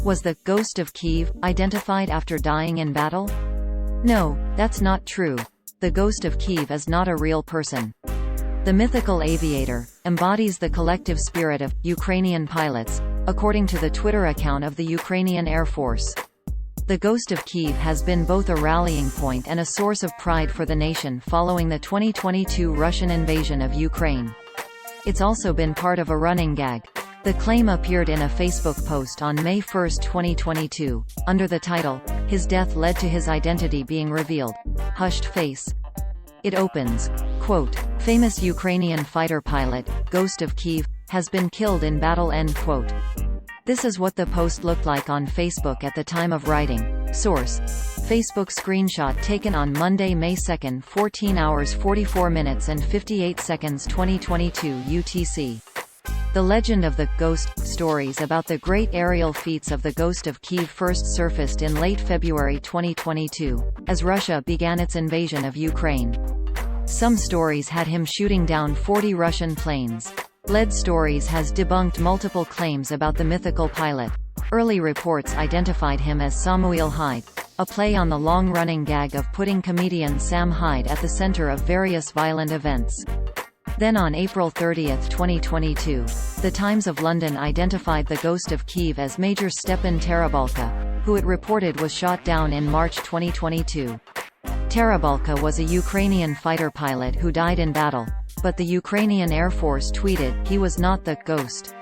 Was the "ghost of Kyiv" identified after dying in battle? No, that's not true. The ghost of Kyiv is not a real person. The Mythical Aviator embodies the collective spirit of Ukrainian pilots, according to the Twitter account of the Ukrainian Air Force. The ghost of Kyiv has been both a rallying point and a source of pride for the nation following the 2022 Russian invasion of Ukraine. It's also been part of a running gag. The claim appeared in a Facebook post on May 1, 2022, under the title, "His death led to his identity being revealed. Hushed face." It opens, quote, "Famous Ukrainian fighter pilot, Ghost of Kyiv, has been killed in battle," end quote. This is what the post looked like on Facebook at the time of writing. Source: Facebook screenshot taken on Monday, May 2, 14 hours 44 minutes and 58 seconds 2022 UTC. The legend of the ghost stories about the great aerial feats of the Ghost of Kyiv first surfaced in late February 2022, as Russia began its invasion of Ukraine. Some stories had him shooting down 40 Russian planes. Lead Stories has debunked multiple claims about the mythical pilot. Early reports identified him as Samuel Hyde, a play on the long-running gag of putting comedian Sam Hyde at the center of various violent events. Then on April 30, 2022, The Times of London identified the Ghost of Kyiv as Major Stepan Tarabalka, who it reported was shot down in March 2022. Tarabalka was a Ukrainian fighter pilot who died in battle, but the Ukrainian Air Force tweeted, "He was not the ghost."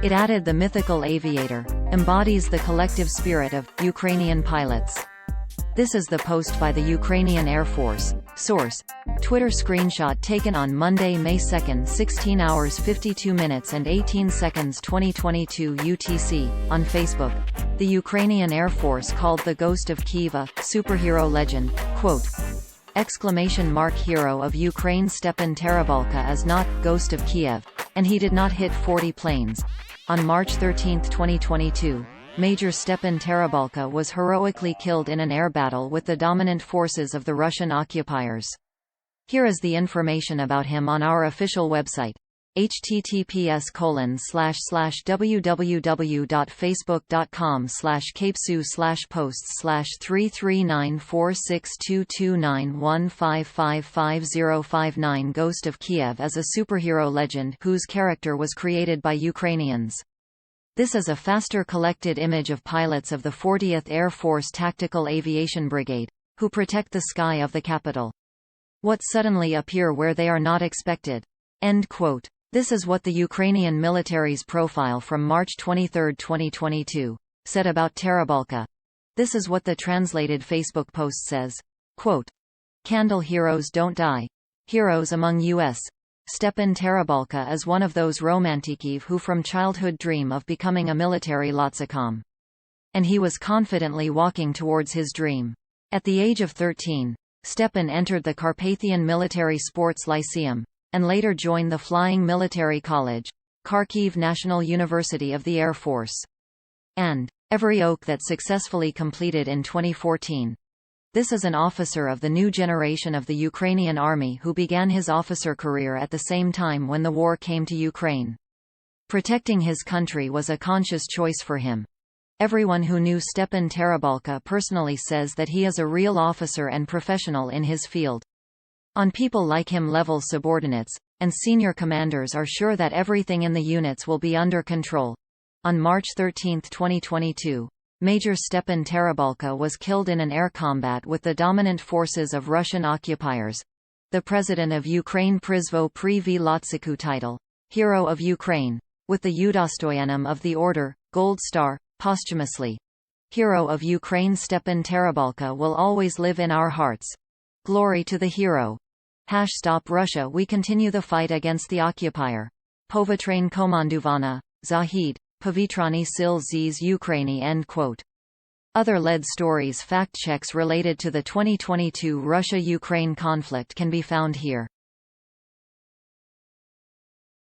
It added the Mythical Aviator embodies the collective spirit of Ukrainian pilots. This is the post by the Ukrainian Air Force. Source: Twitter screenshot taken on Monday, May 2, 16 hours 52 minutes and 18 seconds 2022 UTC. On Facebook, the Ukrainian Air Force called the Ghost of Kyiv a superhero legend. Quote, "Hero of Ukraine Stepan Tarabalka is not Ghost of Kiev, and he did not hit 40 planes." On March 13, 2022, Major Stepan Tarabalka was heroically killed in an air battle with the dominant forces of the Russian occupiers. Here is the information about him on our official website, https://www.facebook.com/capesu/posts/339462291555059. Ghost of Kiev is a superhero legend whose character was created by Ukrainians. This is a faster collected image of pilots of the 40th Air Force Tactical Aviation Brigade, who protect the sky of the capital. What suddenly appear where they are not expected. End quote. This is what the Ukrainian military's profile from March 23, 2022, said about Tarabalka. This is what the translated Facebook post says. Quote, "Candle heroes don't die. Heroes among us. Stepan Tarabalka is one of those romantikiv who from childhood dream of becoming a military Lotsakom. And he was confidently walking towards his dream. At the age of 13, Stepan entered the Carpathian Military Sports Lyceum, and later joined the Flying Military College, Kharkiv National University of the Air Force, and Every Oak that successfully completed in 2014. This is an officer of the new generation of the Ukrainian Army who began his officer career at the same time when the war came to Ukraine. Protecting his country was a conscious choice for him. Everyone who knew Stepan Tarabalka personally says that he is a real officer and professional in his field. On people like him level subordinates, and senior commanders are sure that everything in the units will be under control. On March 13, 2022, Major Stepan Tarabalka was killed in an air combat with the dominant forces of Russian occupiers. The President of Ukraine Prizvo Pri Lotsaku title, Hero of Ukraine, with the Udostoyanem of the Order, Gold Star, posthumously. Hero of Ukraine Stepan Tarabalka will always live in our hearts. Glory to the hero. Stop Russia. We continue the fight against the occupier. Povatrain Komanduvana, Zahid. Pavitrani Sil Ziz Ukraini. End quote. Other lead stories fact checks related to the 2022 Russia-Ukraine conflict can be found here.